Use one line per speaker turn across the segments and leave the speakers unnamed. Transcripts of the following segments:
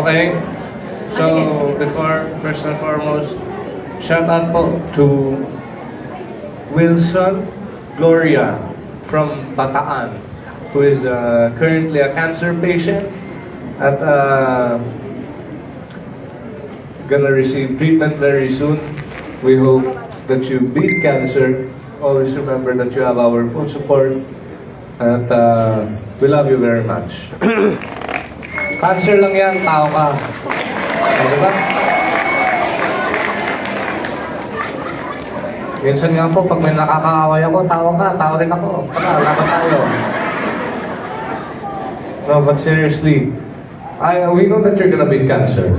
Okay? So, first and foremost, shout out po to Wilson Gloria from Bataan, who is currently a cancer patient at gonna receive treatment very soon. We hope that you beat cancer. Always remember that you have our full support, and we love you very much. Cancer lang yan, tao ka. Diba? Minsan nga po, pag may nakakaaway ako, tao rin ako. Tara, laban tayo. No, but seriously, we know that you're gonna beat cancer.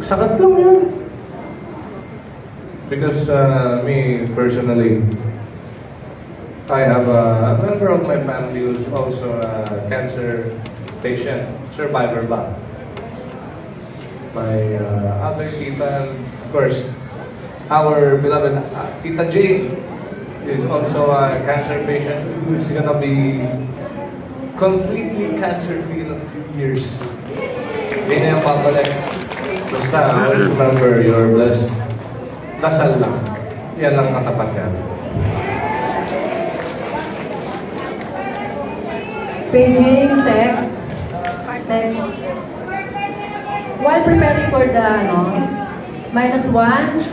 Sakit lang yun. Because me, personally, I have a member of my family who's also a cancer patient, survivor ba? My other tita, and of course, our beloved Tita Jane is also a cancer patient who's gonna be completely cancer-free in a few years. Hindi na yung papalik. Basta, always remember, you're blessed. Dasal lang. Yan lang katapat yan.
Paging, Sec. While preparing for the, -1,